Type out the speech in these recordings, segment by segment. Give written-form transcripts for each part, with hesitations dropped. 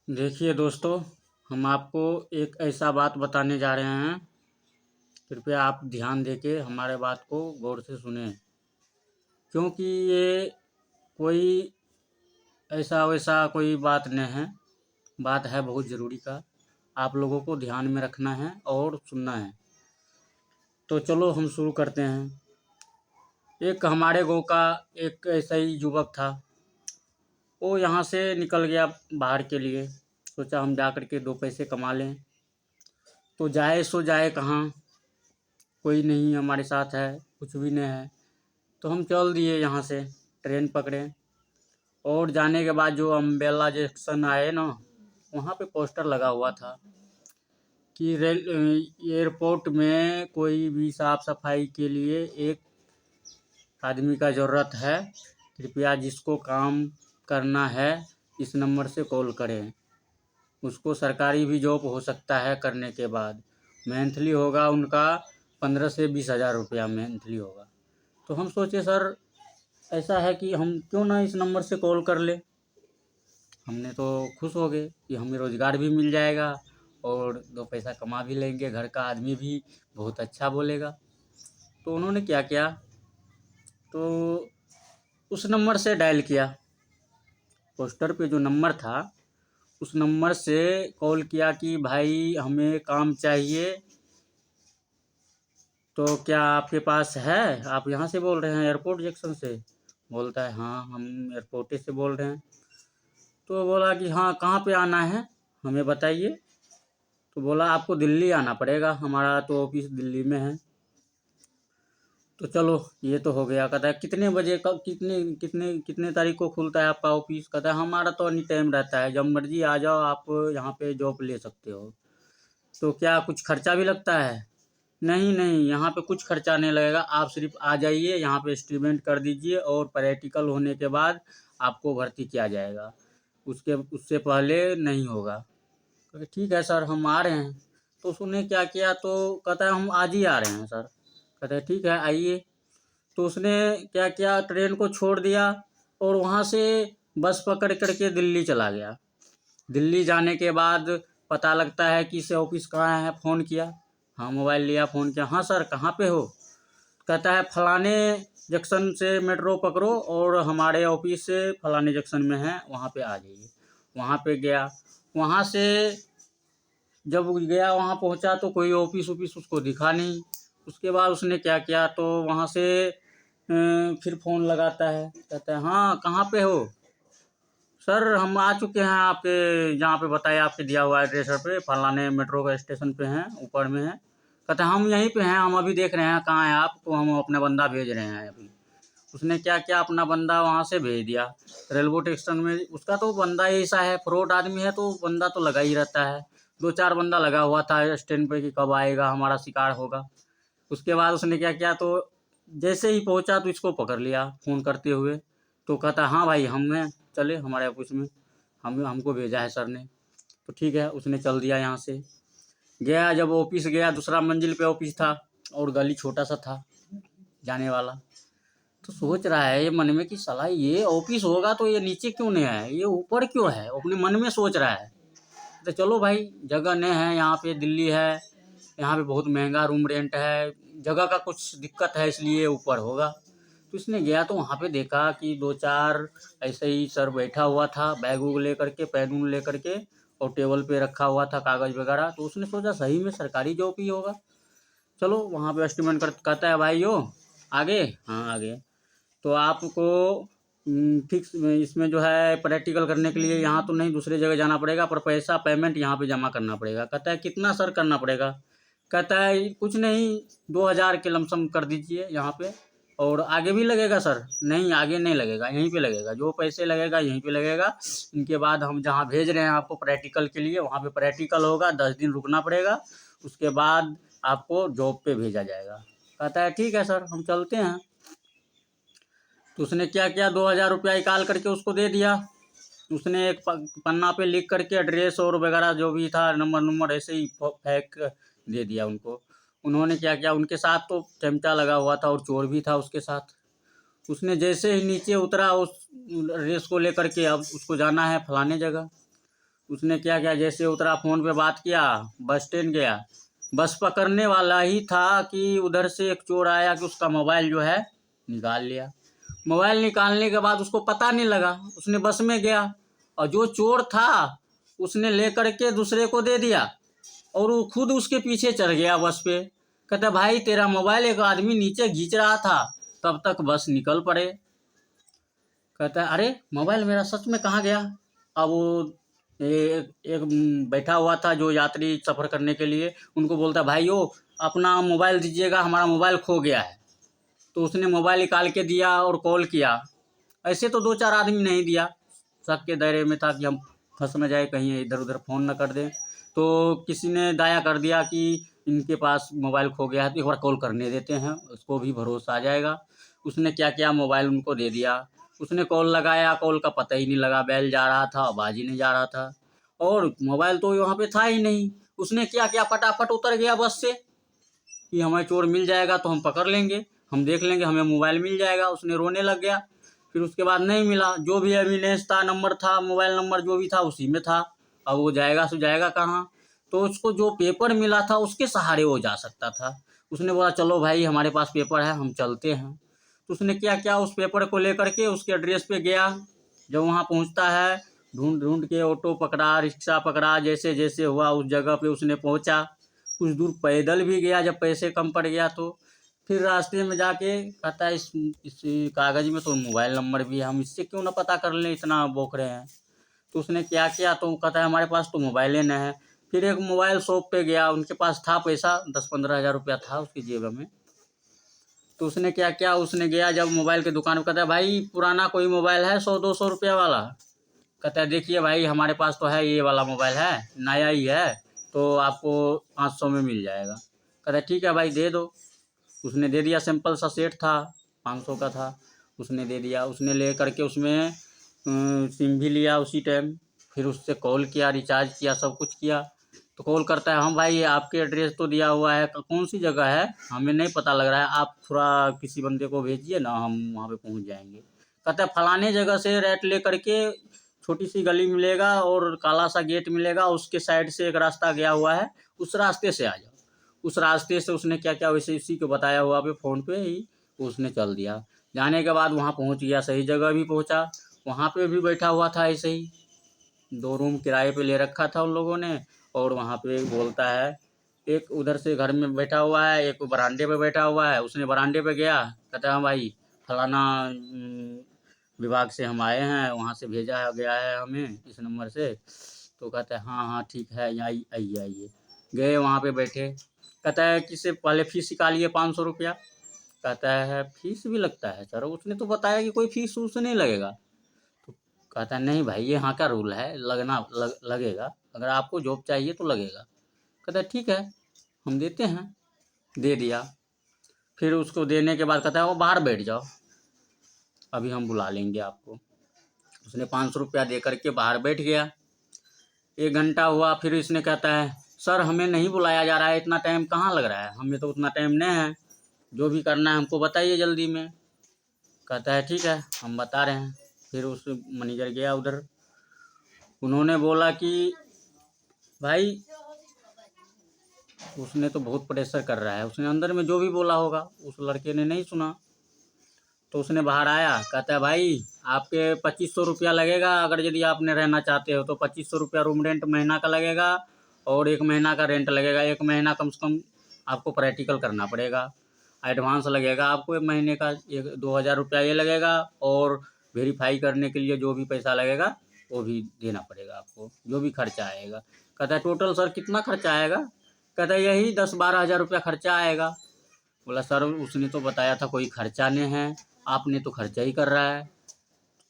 देखिए दोस्तों, हम आपको एक ऐसा बात बताने जा रहे हैं। कृपया आप ध्यान देके हमारे बात को गौर से सुनें, क्योंकि ये कोई ऐसा वैसा कोई बात नहीं है। बात है बहुत ज़रूरी का। आप लोगों को ध्यान में रखना है और सुनना है। तो चलो हम शुरू करते हैं। एक हमारे गाँव का एक ऐसा ही युवक था। वो यहाँ से निकल गया बाहर के लिए। सोचा हम जा कर के 2 पैसे कमा लें। तो जाए सो जाए कहाँ, कोई नहीं हमारे साथ है, कुछ भी नहीं है। तो हम चल दिए यहाँ से, ट्रेन पकड़े और जाने के बाद जो अम्बेला जंक्शन आए ना, वहाँ पे पोस्टर लगा हुआ था कि एयरपोर्ट में कोई भी साफ सफाई के लिए एक आदमी का ज़रूरत है। कृपया जिसको काम करना है इस नंबर से कॉल करें। उसको सरकारी भी जॉब हो सकता है करने के बाद। मंथली होगा उनका 15 से 20 हज़ार रुपया मंथली होगा। तो हम सोचे सर ऐसा है कि हम क्यों ना इस नंबर से कॉल कर ले। हमने तो खुश हो गए कि हमें रोज़गार भी मिल जाएगा और 2 पैसा कमा भी लेंगे, घर का आदमी भी बहुत अच्छा बोलेगा। तो उन्होंने क्या किया, तो उस नंबर से डायल किया। पोस्टर पे जो नंबर था उस नंबर से कॉल किया कि भाई हमें काम चाहिए, तो क्या आपके पास है? आप यहाँ से बोल रहे हैं एयरपोर्ट जंक्शन से? बोलता है हाँ हम एयरपोर्ट से बोल रहे हैं। तो बोला कि हाँ कहाँ पे आना है हमें बताइए। तो बोला आपको दिल्ली आना पड़ेगा, हमारा तो ऑफिस दिल्ली में है। तो चलो ये तो हो गया। कहता है कितने बजे कब कितने कितने कितने तारीख को खुलता है आपका ऑफिस? कहता है हमारा तो एनी टाइम रहता है, जब मर्जी आ जाओ, आप यहाँ पे जॉब ले सकते हो। तो क्या कुछ खर्चा भी लगता है? नहीं नहीं, यहाँ पे कुछ खर्चा नहीं लगेगा, आप सिर्फ आ जाइए, यहाँ पे एस्टीमेट कर दीजिए और प्रैक्टिकल होने के बाद आपको भर्ती किया जाएगा। उससे पहले नहीं होगा। तो ठीक है सर हम आ रहे हैं। तो उसने क्या किया, तो कहता है हम आज ही आ रहे हैं सर। कहता है ठीक है आइए। तो उसने क्या किया, ट्रेन को छोड़ दिया और वहाँ से बस पकड़ करके दिल्ली चला गया। दिल्ली जाने के बाद पता लगता है कि इसे ऑफिस कहाँ है। फ़ोन किया, हाँ मोबाइल लिया, फ़ोन किया, हाँ सर कहाँ पे हो? कहता है फलाने जंक्शन से मेट्रो पकड़ो और हमारे ऑफिस से फलाने जंक्शन में है, वहाँ पे आ जाइए। वहाँ पे गया, वहाँ से जब गया वहाँ पहुँचा तो कोई ऑफिस ऑफिस उसको दिखा नहीं। उसके बाद उसने क्या किया, तो वहाँ से फिर फ़ोन लगाता है। कहता है हाँ कहाँ पे हो? सर हम आ चुके हैं आपके जहाँ पे बताया, आपके दिया हुआ एड्रेस पे, फलाने मेट्रो का स्टेशन पे हैं, ऊपर में है। कहते हैं हम यहीं पे हैं, हम अभी देख रहे हैं कहाँ हैं आप, तो हम अपना बंदा भेज रहे हैं अभी। उसने क्या किया, अपना बंदा वहाँ से भेज दिया रेलवे स्टेशन में। उसका तो बंदा ही ऐसा है, फ्रॉड आदमी है, तो बंदा तो लगा ही रहता है। 2-4 बंदा लगा हुआ था स्टैंड पे कि कब आएगा हमारा शिकार होगा। उसके बाद उसने क्या किया, तो जैसे ही पहुंचा तो इसको पकड़ लिया फ़ोन करते हुए। तो कहता हाँ भाई हमें चले हमारे ऑफिस में, हमको भेजा है सर ने। तो ठीक है उसने चल दिया यहाँ से। गया, जब ऑफिस गया, दूसरा मंजिल पे ऑफिस था और गली छोटा सा था जाने वाला। तो सोच रहा है ये मन में कि साला ये ऑफिस होगा तो ये नीचे क्यों नहीं है, ये ऊपर क्यों है, अपने मन में सोच रहा है। तो चलो भाई जगह नहीं है यहाँ पे, दिल्ली है, यहाँ पे बहुत महंगा रूम रेंट है, जगह का कुछ दिक्कत है इसलिए ऊपर होगा। तो इसने गया तो वहाँ पे देखा कि 2-4 ऐसे ही सर बैठा हुआ था, बैग वूग लेकर के, पेन वून लेकर के, और टेबल पे रखा हुआ था कागज़ वगैरह। तो उसने सोचा सही में सरकारी जॉब ही होगा। चलो वहाँ पे एस्टीमेट कहता है भाई हो आगे, हाँ आगे। तो आपको फिक्स इसमें जो है प्रैक्टिकल करने के लिए यहाँ तो नहीं, दूसरी जगह जाना पड़ेगा, पर पैसा पेमेंट यहाँ पे जमा करना पड़ेगा। कहता है कितना सर करना पड़ेगा? कहता है कुछ नहीं, 2,000 के लमसम कर दीजिए यहाँ पे। और आगे भी लगेगा सर? नहीं आगे नहीं लगेगा, यहीं पे लगेगा, जो पैसे लगेगा यहीं पे लगेगा। इनके बाद हम जहाँ भेज रहे हैं आपको प्रैक्टिकल के लिए, वहाँ पे प्रैक्टिकल होगा, 10 दिन रुकना पड़ेगा, उसके बाद आपको जॉब पे भेजा जाएगा। कहता है ठीक है सर हम चलते हैं। तो उसने क्या किया, 2,000 रुपया निकाल करके उसको दे दिया। उसने एक पन्ना पे लिख करके एड्रेस और वगैरह जो भी था, नंबर नंबर ऐसे ही फेंक दे दिया उनको। उन्होंने क्या किया, उनके साथ तो चमचा लगा हुआ था और चोर भी था उसके साथ। उसने जैसे ही नीचे उतरा उस रेस को लेकर के, अब उसको जाना है फलाने जगह। उसने क्या किया, जैसे उतरा फ़ोन पे बात किया, बस स्टैंड गया, बस पकड़ने वाला ही था कि उधर से एक चोर आया कि उसका मोबाइल जो है निकाल लिया। मोबाइल निकालने के बाद उसको पता नहीं लगा, उसने बस में गया और जो चोर था उसने लेकर के दूसरे को दे दिया और वो खुद उसके पीछे चढ़ गया बस पे। कहता भाई तेरा मोबाइल एक आदमी नीचे खींच रहा था, तब तक बस निकल पड़े। कहता है अरे मोबाइल मेरा सच में कहाँ गया। अब वो एक बैठा हुआ था जो यात्री सफ़र करने के लिए, उनको बोलता भाई ओ अपना मोबाइल दीजिएगा, हमारा मोबाइल खो गया है। तो उसने मोबाइल निकाल के दिया और कॉल किया। ऐसे तो 2-4 आदमी नहीं दिया, शक के दायरे में था कि हम फंस न जाए, कहीं इधर उधर फ़ोन न कर दें। तो किसी ने दाया कर दिया कि इनके पास मोबाइल खो गया है तो एक बार कॉल करने देते हैं, उसको भी भरोसा आ जाएगा। उसने क्या किया, मोबाइल उनको दे दिया। उसने कॉल लगाया, कॉल का पता ही नहीं लगा, बेल जा रहा था आवाज़ ही नहीं जा रहा था और मोबाइल तो वहाँ पे था ही नहीं। उसने क्या किया, फटाफट उतर गया बस से कि हमें चोर मिल जाएगा तो हम पकड़ लेंगे, हम देख लेंगे, हमें मोबाइल मिल जाएगा। उसने रोने लग गया। फिर उसके बाद नहीं मिला, जो भी एविडेंस था, नंबर था, मोबाइल नंबर जो भी था उसी में था। अब वो जाएगा सो जाएगा कहाँ। तो उसको जो पेपर मिला था उसके सहारे वो जा सकता था। उसने बोला चलो भाई हमारे पास पेपर है, हम चलते हैं। तो उसने क्या किया, उस पेपर को लेकर के उसके एड्रेस पे गया। जब वहाँ पहुँचता है, ढूंढ ढूंढ के ऑटो पकड़ा, रिक्शा पकड़ा, जैसे जैसे हुआ उस जगह पे उसने पहुँचा। कुछ दूर पैदल भी गया, जब पैसे कम पड़ गया तो फिर रास्ते में जाके कहता है इस कागज़ में तो मोबाइल नंबर भी है, हम इससे क्यों ना पता कर लें, इतना बौख रहे हैं। तो उसने क्या किया, तो कहता है हमारे पास तो मोबाइल ही नहीं है। फिर एक मोबाइल शॉप पे गया, उनके पास था पैसा, 10-15 हज़ार रुपया था उसकी जेब में। तो उसने क्या किया, उसने गया जब मोबाइल की दुकान पर, कहता है भाई पुराना कोई मोबाइल है 100-200 रुपया वाला। कहता है देखिए भाई हमारे पास तो है, ये वाला मोबाइल है, नया ही है, तो आपको 500 में मिल जाएगा। कहता है ठीक है भाई दे दो। उसने दे दिया, सिंपल सा सेट था, 500 का था। उसने दे दिया, उसने ले करके उसमें सिम भी लिया उसी टाइम। फिर उससे कॉल किया, रिचार्ज किया, सब कुछ किया। तो कॉल करता है, हाँ भाई आपके एड्रेस तो दिया हुआ है, कौन सी जगह है हमें नहीं पता लग रहा है, आप थोड़ा किसी बंदे को भेजिए ना, हम वहाँ पे पहुँच जाएंगे। कहता है फलाने जगह से राइट ले करके छोटी सी गली मिलेगा और काला सा गेट मिलेगा, उसके साइड से एक रास्ता गया हुआ है, उस रास्ते से आ जाओ। उस रास्ते से उसने क्या किया, वैसे इसी को बताया हुआ पे फ़ोन पे ही उसने चल दिया। जाने के बाद वहाँ पहुँच गया, सही जगह भी पहुँचा। वहाँ पे भी बैठा हुआ था ऐसे ही, 2 रूम किराए पे ले रखा था उन लोगों ने। और वहाँ पे बोलता है, एक उधर से घर में बैठा हुआ है, एक बरामदे पे बैठा हुआ है। उसने बरामदे पे गया, कहता है हाँ भाई फलाना विभाग से हम आए हैं, वहाँ से भेजा गया है हमें इस नंबर से। तो कहता है हाँ हाँ ठीक है, आइए आइए आइए। गए वहाँ पे बैठे। कहता है कि से पहले फीस निकालिए 500 रुपया। कहता है फीस भी लगता है सर, उसने तो बताया कि कोई फीस उस नहीं लगेगा। तो कहता है नहीं भाई ये यहाँ का रूल है, लगेगा, अगर आपको जॉब चाहिए तो लगेगा। कहता है ठीक है हम देते हैं। दे दिया। फिर उसको देने के बाद कहता है वो बाहर बैठ जाओ, अभी हम बुला लेंगे आपको। उसने 500 रुपया दे करके बाहर बैठ गया। 1 घंटा हुआ, फिर इसने कहता है सर हमें नहीं बुलाया जा रहा है, इतना टाइम कहाँ लग रहा है, हमें तो उतना टाइम नहीं है, जो भी करना है हमको बताइए जल्दी में। कहता है ठीक है हम बता रहे हैं। फिर उस मैनेजर गया उधर, उन्होंने बोला कि भाई उसने तो बहुत प्रेशर कर रहा है, उसने अंदर में जो भी बोला होगा उस लड़के ने नहीं सुना। तो उसने बाहर आया, कहता है भाई आपके 2500 रुपया लगेगा, अगर यदि आपने रहना चाहते हो तो 2500 रुपया रूम रेंट महीना का लगेगा और 1 महीना का रेंट लगेगा। 1 महीना कम से कम आपको प्रैक्टिकल करना पड़ेगा। एडवांस लगेगा आपको 1 महीने का 2,000 रुपया ये लगेगा और वेरीफाई करने के लिए जो भी पैसा लगेगा वो भी देना पड़ेगा आपको, जो भी खर्चा आएगा। कहता है टोटल सर कितना खर्चा आएगा। कहता है यही 10-12 हज़ार रुपया खर्चा आएगा। बोला सर उसने तो बताया था कोई खर्चा नहीं है, आपने तो खर्चा ही कर रहा है।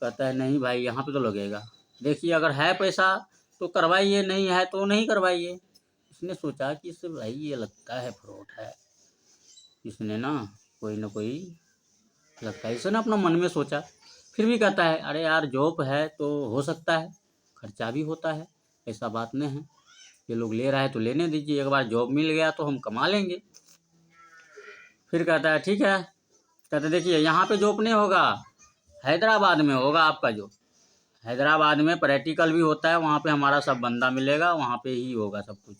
कहता है नहीं भाई यहाँ पे तो लगेगा, देखिए अगर है पैसा तो करवाइए, नहीं है तो नहीं करवाइए। इसने सोचा कि इससे भाई ये लगता है फ्रॉड है, इसने ना कोई लगता है, इसने अपना मन में सोचा। फिर भी कहता है अरे यार जॉब है तो हो सकता है, खर्चा भी होता है, ऐसा बात नहीं है, ये लोग ले रहा है तो लेने दीजिए, एक बार जॉब मिल गया तो हम कमा लेंगे। फिर कहता है ठीक है। कहते देखिए यहाँ पे जॉब नहीं होगा, हैदराबाद में होगा आपका जॉब। हैदराबाद में प्रैक्टिकल भी होता है, वहाँ पे हमारा सब बंदा मिलेगा, वहाँ पे ही होगा सब कुछ,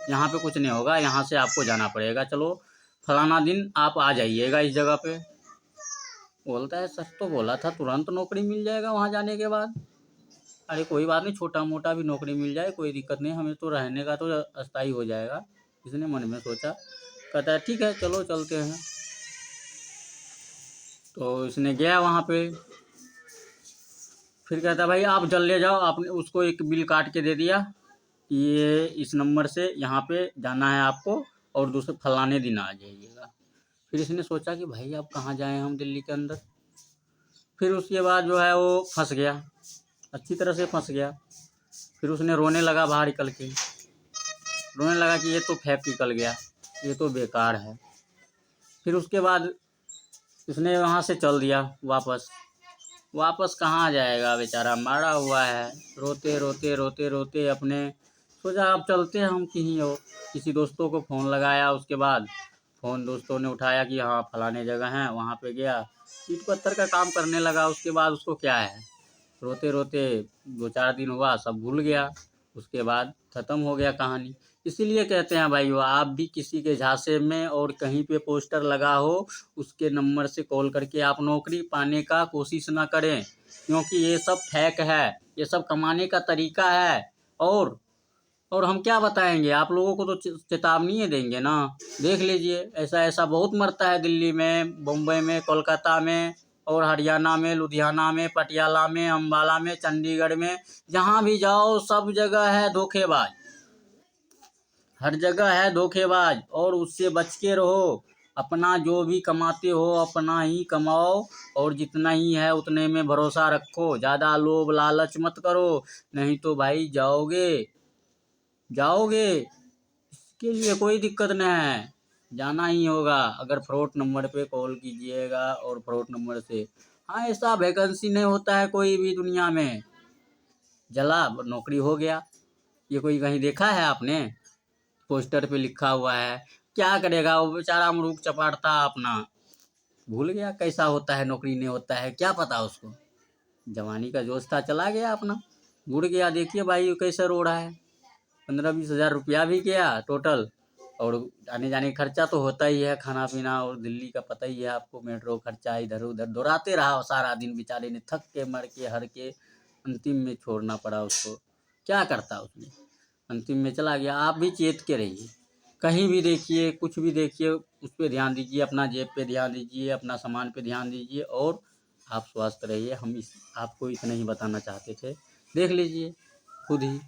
यहाँ पे कुछ नहीं होगा, यहाँ से आपको जाना पड़ेगा। चलो फलाना दिन आप आ जाइएगा इस जगह पे। बोलता है सच तो बोला था, तुरंत नौकरी मिल जाएगा वहाँ जाने के बाद। अरे कोई बात नहीं, छोटा मोटा भी नौकरी मिल जाए कोई दिक्कत नहीं, हमें तो रहने का तो अस्थाई हो जाएगा। इसने मन में सोचा। कहता है ठीक है चलो चलते हैं। तो इसने गया वहाँ पे। फिर कहता भाई आप जल्द ले जाओ। आपने उसको एक बिल काट के दे दिया कि ये इस नंबर से यहाँ पे जाना है आपको, और दूसरे फलाने दिन आ जाइएगा। फिर इसने सोचा कि भाई अब कहाँ जाएं हम दिल्ली के अंदर। फिर उसके बाद जो है वो फंस गया, अच्छी तरह से फंस गया। फिर उसने रोने लगा बाहर निकल के, रोने लगा कि ये तो फेंक निकल गया, ये तो बेकार है। फिर उसके बाद उसने वहाँ से चल दिया वापस। वापस कहाँ जाएगा बेचारा, मारा हुआ है। रोते रोते रोते रोते अपने सोचा अब चलते हैं हम कहीं और। किसी दोस्तों को फ़ोन लगाया, उसके बाद फ़ोन दोस्तों ने उठाया कि हाँ फलाने जगह हैं, वहाँ पे गया, ईंट पत्थर का काम करने लगा। उसके बाद उसको क्या है, रोते रोते 2-4 दिन हुआ, सब भूल गया। उसके बाद ख़त्म हो गया कहानी। इसीलिए कहते हैं भाइयों, आप भी किसी के झांसे में और कहीं पे पोस्टर लगा हो, उसके नंबर से कॉल करके आप नौकरी पाने का कोशिश ना करें, क्योंकि ये सब फेक है, ये सब कमाने का तरीका है। और हम क्या बताएंगे आप लोगों को, तो चेतावनी देंगे ना। देख लीजिए ऐसा ऐसा बहुत मरता है दिल्ली में, बम्बई में, कोलकाता में, और हरियाणा में, लुधियाना में, पटियाला में, अम्बाला में, चंडीगढ़ में, जहाँ भी जाओ सब जगह है धोखेबाज, हर जगह है धोखेबाज। और उससे बच के रहो। अपना जो भी कमाते हो अपना ही कमाओ, और जितना ही है उतने में भरोसा रखो, ज़्यादा लोभ लालच मत करो, नहीं तो भाई जाओगे जाओगे। इसके लिए कोई दिक्कत नहीं है, जाना ही होगा। अगर फ्रॉड नंबर पे कॉल कीजिएगा और फ्रॉड नंबर से, हाँ ऐसा वैकेंसी नहीं होता है कोई भी दुनिया में, जला नौकरी हो गया। ये कोई कहीं देखा है आपने, पोस्टर पे लिखा हुआ है। क्या करेगा वो बेचारा, मुरूख चपाटता अपना, भूल गया कैसा होता है, नौकरी नहीं होता है, क्या पता उसको। जवानी का जोश था, चला गया अपना, गुड़ गया। देखिए भाई कैसे रो रहा है। 15-20 हज़ार रुपया भी गया टोटल, और आने जाने का खर्चा तो होता ही है, खाना पीना, और दिल्ली का पता ही है आपको, मेट्रो खर्चा, इधर उधर दौड़ाते रहा सारा दिन। बेचारे ने थक के मर के हर के अंतिम में छोड़ना पड़ा उसको। क्या करता उसने, अंतिम में चला गया। आप भी चेत के रहिए, कहीं भी देखिए, कुछ भी देखिए, उस पर ध्यान दीजिए, अपना जेब पे ध्यान दीजिए, अपना सामान पे ध्यान दीजिए, और आप स्वस्थ रहिए। हम आपको इतना ही बताना चाहते थे, देख लीजिए खुद ही।